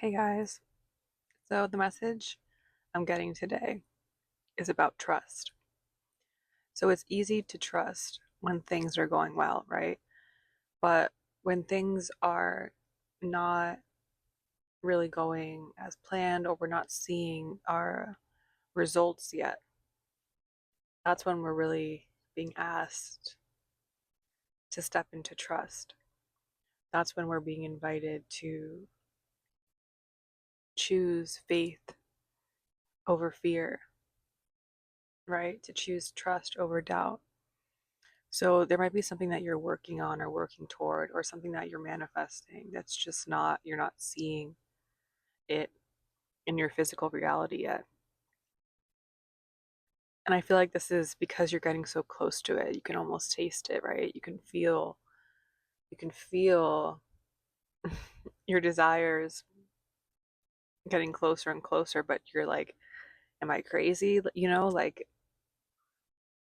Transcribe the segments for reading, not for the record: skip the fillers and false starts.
Hey guys. So the message I'm getting today is about trust. So it's easy to trust when things are going well, right? But when things are not really going as planned or we're not seeing our results yet, that's when we're really being asked to step into trust. That's when we're being invited to choose faith over fear, right? To choose trust over doubt. So there might be something that you're working on or working toward, or something that you're manifesting that's just not, you're not seeing it in your physical reality yet. And I feel like this is because you're getting so close to it. You can almost taste it, right? You can feel your desires getting closer and closer, but you're like, am I crazy? Like,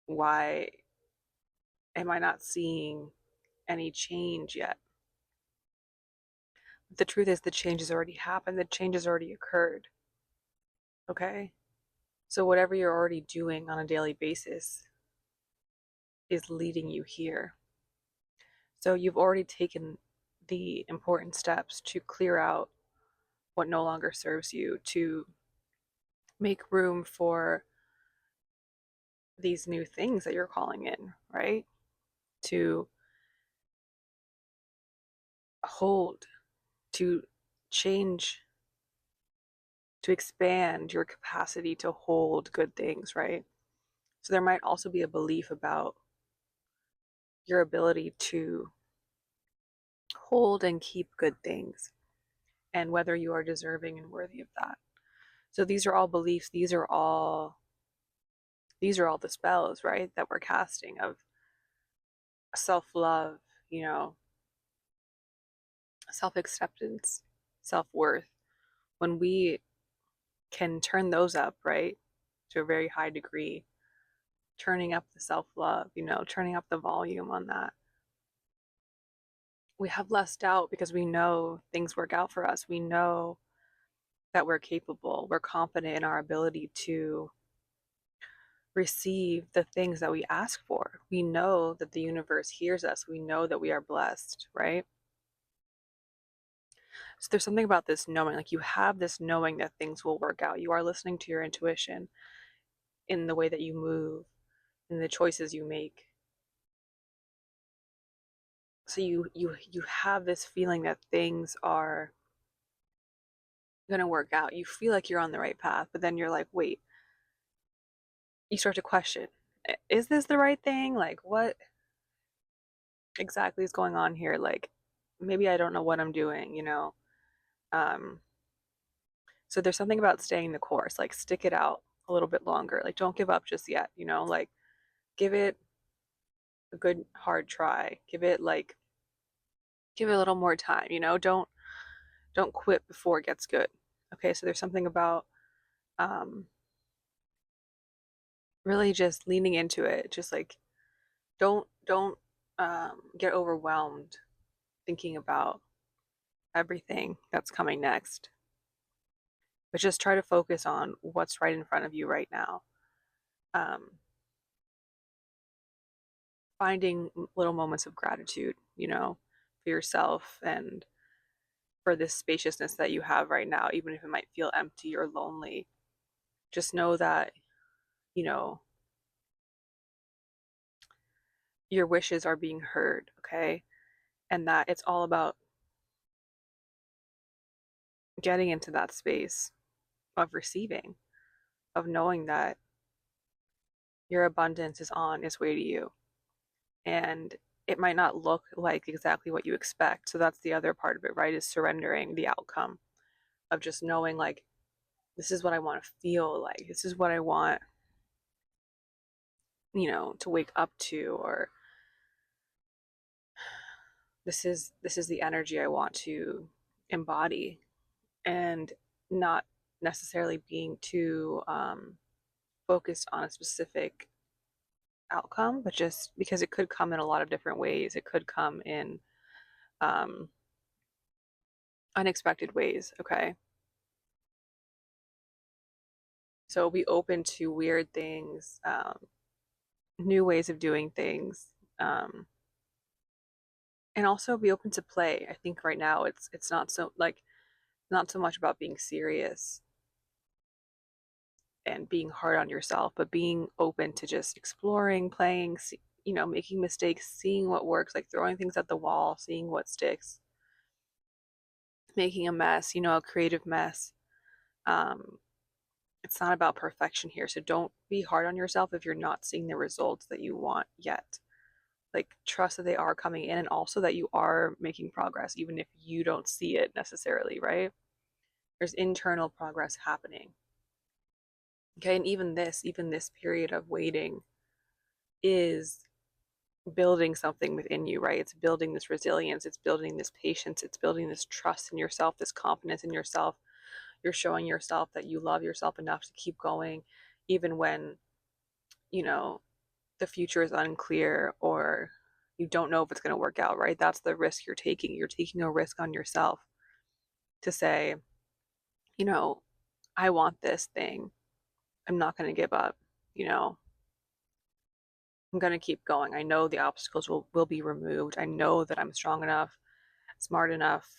why am I not seeing any change yet? The truth is, the change has already happened, the change has already occurred. Okay. So, whatever you're already doing on a daily basis is leading you here. So, you've already taken the important steps to clear out what no longer serves you, to make room for these new things that you're calling in, right? To hold, to change, to expand your capacity to hold good things, right? So, there might also be a belief about your ability to hold and keep good things and whether you are deserving and worthy of that. So these are all beliefs, these are all the spells, right, that we're casting of self-love, you know, self-acceptance, self-worth. When we can turn those up, right, to a very high degree, turning up the self-love, turning up the volume on that, we have less doubt because we know things work out for us. We know that we're capable. We're confident in our ability to receive the things that we ask for. We know that the universe hears us. We know that we are blessed, right? So there's something about this knowing, like you have this knowing that things will work out. You are listening to your intuition in the way that you move, in the choices you make. So you have this feeling that things are going to work out. You feel like you're on the right path, but then you're like, "Wait." You start to question, is this the right thing? Like what exactly is going on here? Like maybe I don't know what I'm doing. Um, so there's something about staying the course, like stick it out a little bit longer. Like don't give up just yet. Like give it a good hard try. Give it a little more time. Don't quit before it gets good. Okay, so there's something about um really just leaning into it. Just like don't get overwhelmed thinking about everything that's coming next. But just try to focus on what's right in front of you right now. Um, Finding little moments of gratitude, for yourself and for this spaciousness that you have right now, even if it might feel empty or lonely. Just know that, you know, your wishes are being heard, okay? And that it's all about getting into that space of receiving, of knowing that your abundance is on its way to you. And it might not look like exactly what you expect. So that's the other part of it, right? Is surrendering the outcome of just knowing, like, this is what I want to feel like. This is what I want, to wake up to, or this is the energy I want to embody, and not necessarily being too focused on a specific outcome, but just because it could come in a lot of different ways. It could come in um, unexpected ways. Okay. So be open to weird things, new ways of doing things, um, and also be open to play. I think right now it's not so like not so much about being serious and being hard on yourself, but being open to just exploring, playing, making mistakes, seeing what works, like throwing things at the wall, seeing what sticks, making a mess, a creative mess. Um, it's not about perfection here. So don't be hard on yourself if you're not seeing the results that you want yet. Like, trust that they are coming in and also that you are making progress, even if you don't see it necessarily, right? There's internal progress happening. Okay. And even this period of waiting is building something within you, right? It's building this resilience, it's building this patience, it's building this trust in yourself, this confidence in yourself. You're showing yourself that you love yourself enough to keep going, even when, you know, the future is unclear or you don't know if it's going to work out, right? That's the risk you're taking. You're taking a risk on yourself to say, you know, I want this thing. I'm not going to give up. You know, I'm going to keep going. I know the obstacles will be removed. I know that I'm strong enough, smart enough,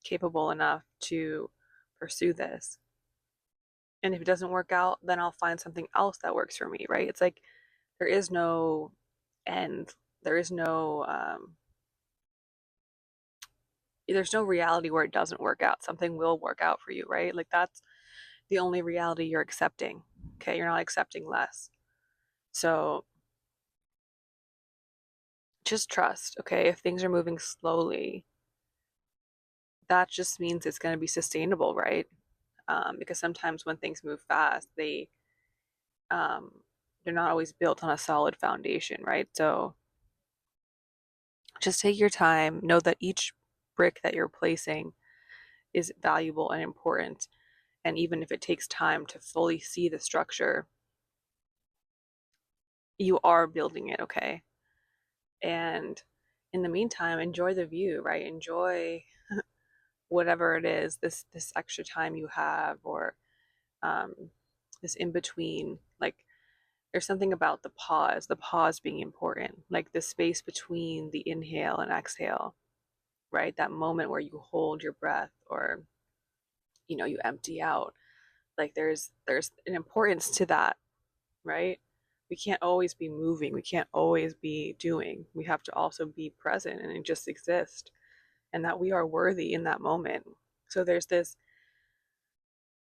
capable enough to pursue this. And if it doesn't work out, then I'll find something else that works for me, right? It's like there is no end. There is no there's no reality where it doesn't work out. Something will work out for you, right? Like that's the only reality you're accepting. Okay, you're not accepting less. So just trust, okay? If things are moving slowly, that just means it's going to be sustainable, right? Because sometimes when things move fast, um, they're not always built on a solid foundation, right? So just take your time. Know that each brick that you're placing is valuable and important. And even if it takes time to fully see the structure, you are building it, okay? And in the meantime, enjoy the view, right? Enjoy whatever it is, this extra time you have, or um, this in between. Like there's something about the pause being important, like the space between the inhale and exhale, right? That moment where you hold your breath, or you empty out. Like there's an importance to that, right? We can't always be moving, we can't always be doing. We have to also be present and just exist, and that we are worthy in that moment. So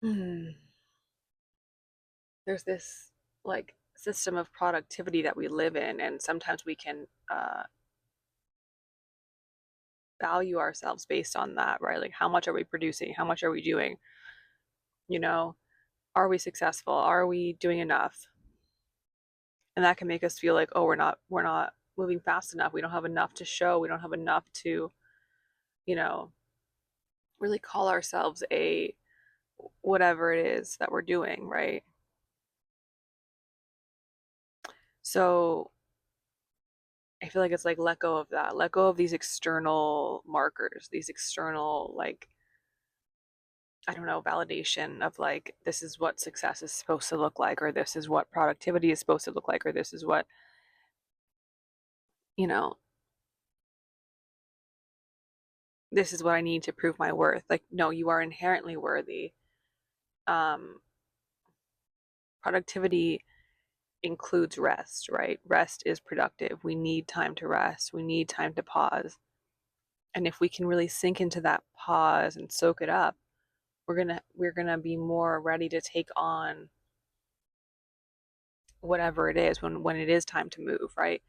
hmm, there's this like system of productivity that we live in, and sometimes we can value ourselves based on that, right? Like how much are we producing, how much are we doing, you know are we successful, are we doing enough? And that can make us feel like, oh, we're not moving fast enough, we don't have enough to show, we don't have enough to you know really call ourselves a whatever it is that we're doing, right? So I feel like it's like let go of that, let go of these external markers, these external, like, I don't know, validation of like this is what success is supposed to look like, or this is what productivity is supposed to look like, or this is what you know this is what I need to prove my worth. Like, no, you are inherently worthy. um Productivity includes rest, right? Rest is productive. We need time to rest, we need time to pause. And if we can really sink into that pause and soak it up, we're gonna be more ready to take on whatever it is when it is time to move, right?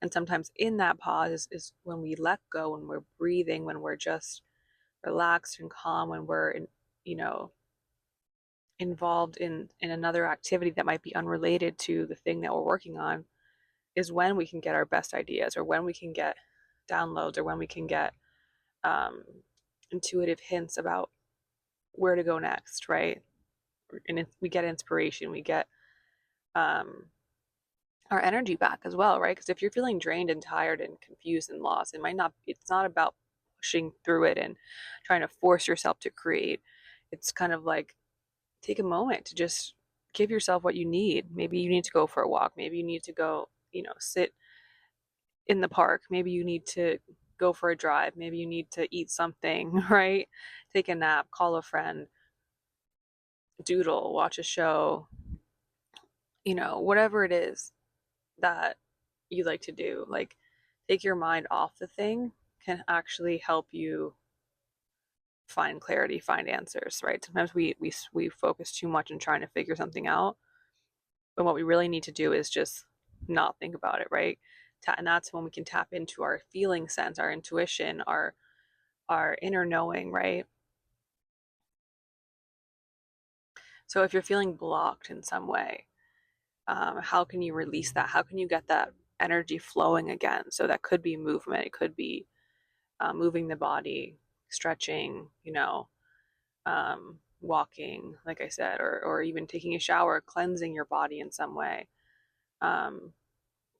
And sometimes in that pause is when we let go, when we're breathing, when we're just relaxed and calm, when we're you know involved in another activity that might be unrelated to the thing that we're working on, is when we can get our best ideas, or when we can get downloads, or when we can get um, intuitive hints about where to go next, right? And we get inspiration, we get um, our energy back as well, right? Because if you're feeling drained and tired and confused and lost, it's not about pushing through it and trying to force yourself to create. It's kind of like take a moment to just give yourself what you need. Maybe you need to go for a walk. Maybe you need to go, sit in the park. Maybe you need to go for a drive. Maybe you need to eat something, right? Take a nap, call a friend, doodle, watch a show, whatever it is that you like to do. Like, take your mind off the thing can actually help you find clarity, find answers, right? Sometimes we focus too much on trying to figure something out, but what we really need to do is just not think about it, right? And that's when we can tap into our feeling sense, our intuition, our inner knowing, right? So if you're feeling blocked in some way, how can you release that? How can you get that energy flowing again? So that could be movement, it could be moving the body, stretching, walking, like I said, or even taking a shower, cleansing your body in some way, um,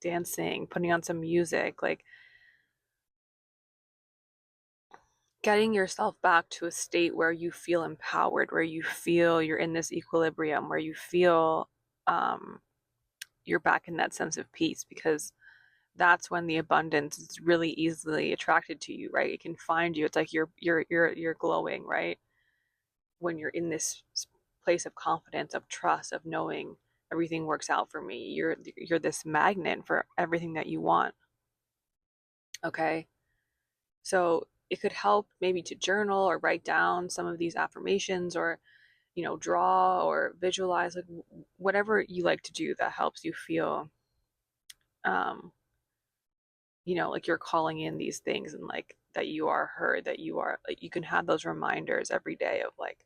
dancing, putting on some music, like getting yourself back to a state where you feel empowered, where you feel you're in this equilibrium, where you feel um, you're back in that sense of peace, because that's when the abundance is really easily attracted to you, right? It can find you. It's like you're glowing, right? When you're in this place of confidence, of trust, of knowing everything works out for me. You're this magnet for everything that you want. Okay? So it could help maybe to journal or write down some of these affirmations, or draw or visualize, like whatever you like to do that helps you feel um like you're calling in these things, and like that you are heard, that you are, like, you can have those reminders every day of like,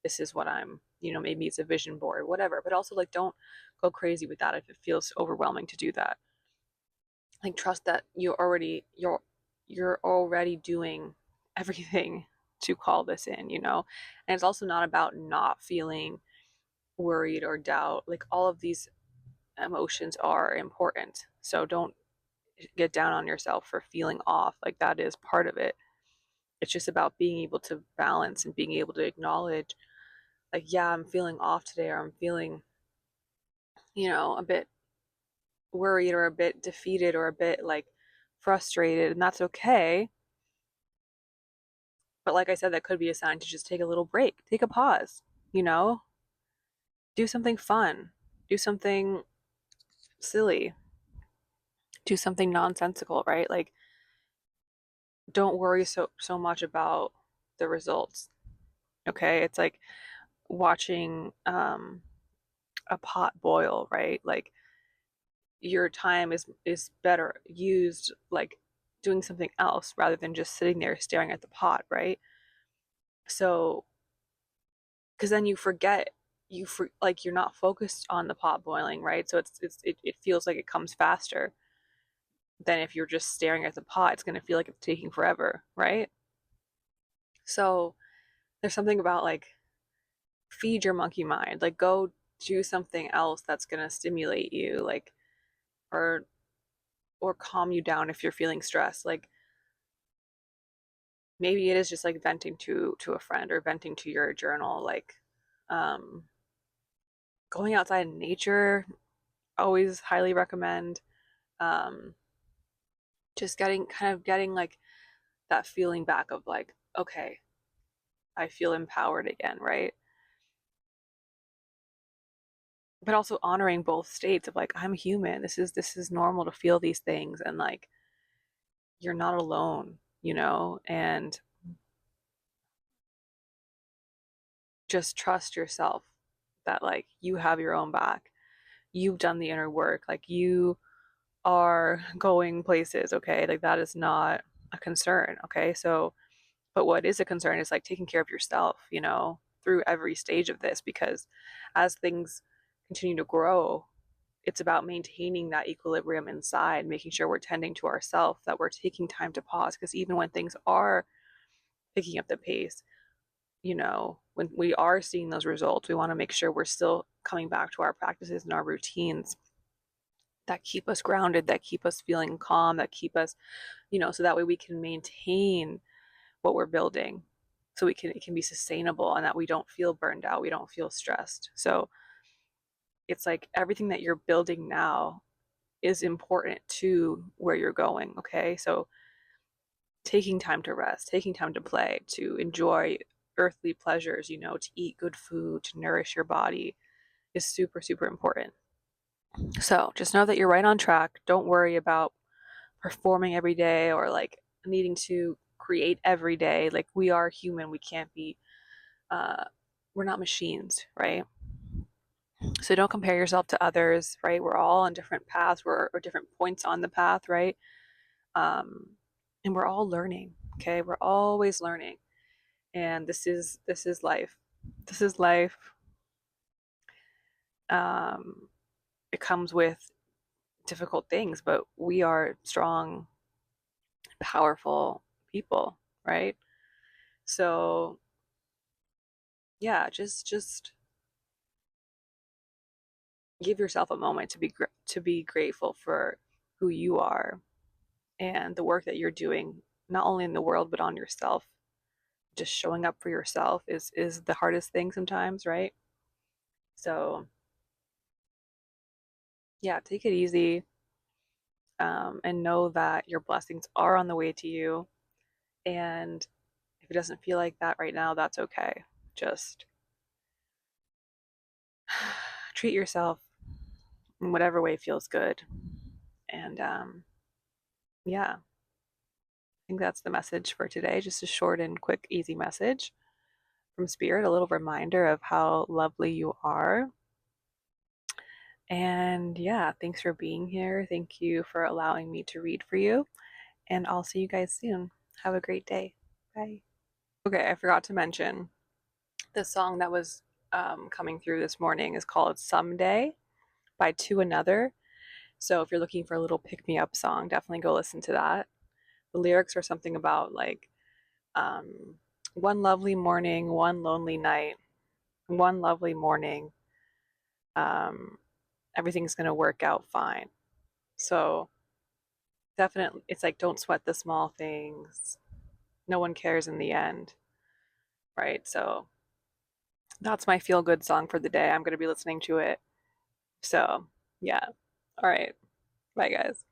this is what I'm, maybe it's a vision board, whatever. But also, like, don't go crazy with that if it feels overwhelming to do that. Like, trust that you're already doing everything to call this in, and it's also not about not feeling worried or doubt. Like, all of these emotions are important, so don't get down on yourself for feeling off. Like, that is part of it. It's just about being able to balance and being able to acknowledge, like, yeah, I'm feeling off today, or I'm feeling, a bit worried, or a bit defeated, or a bit like frustrated, and that's okay. But like I said, that could be a sign to just take a little break, take a pause, you know, do something fun, do something silly, do something nonsensical, right? Like, don't worry so much about the results. Okay? It's like watching a pot boil, right? Like, your time is better used like doing something else rather than just sitting there staring at the pot, right? So, because then you forget, like, you're not focused on the pot boiling, right? So it feels like it comes faster than if you're just staring at the pot. It's going to feel like it's taking forever, right? So there's something about, like, feed your monkey mind, like, go do something else that's going to stimulate you, like, or calm you down if you're feeling stressed. Like, maybe it is just like venting to a friend, or venting to your journal. Like, um going outside in nature, always highly recommend. um just getting like that feeling back of like, okay, I feel empowered again, right? But also honoring both states of like, I'm human, this is normal to feel these things, and like, you're not alone, and just trust yourself that, like, you have your own back. You've done the inner work. Like, you are going places, okay? Like, that is not a concern, okay? So, but what is a concern is like taking care of yourself, through every stage of this, because as things continue to grow, it's about maintaining that equilibrium inside, making sure we're tending to ourselves, that we're taking time to pause, because even when things are picking up the pace, when we are seeing those results, we want to make sure we're still coming back to our practices and our routines that keep us grounded, that keep us feeling calm, that keep us, so that way we can maintain what we're building. so it can be sustainable and that we don't feel burned out, we don't feel stressed. So it's like everything that you're building now is important to where you're going, okay? So taking time to rest, taking time to play, to enjoy earthly pleasures, to eat good food, to nourish your body is super, super important. So just know that you're right on track. Don't worry about performing every day or like needing to create every day. Like we are human, we can't be, uh, we're not machines, right? So don't compare yourself to others, right? We're all on different paths, or different points on the path, right? Um, and we're all learning, okay? We're always learning. And this is life. This is life. Um, it comes with difficult things, but we are strong, powerful people, right? So yeah, just give yourself a moment to be grateful for who you are and the work that you're doing, not only in the world but on yourself. Just showing up for yourself is the hardest thing sometimes, right? So yeah, take it easy, and know that your blessings are on the way to you. And if it doesn't feel like that right now, that's okay. Just treat yourself in whatever way feels good. And yeah, I think that's the message for today. Just a short and quick, easy message from Spirit, a little reminder of how lovely you are. And yeah, thanks for being here. Thank you for allowing me to read for you. And I'll see you guys soon. Have a great day. Bye. Okay, I forgot to mention the song that was coming through this morning is called Someday by To Another. So if you're looking for a little pick me up song, definitely go listen to that. The lyrics are something about like, um, one lovely morning, one lonely night, one lovely morning, um, everything's going to work out fine. So definitely, it's like, don't sweat the small things. No one cares in the end, right? So that's my feel good song for the day. I'm going to be listening to it. So, yeah. All right. Bye, guys.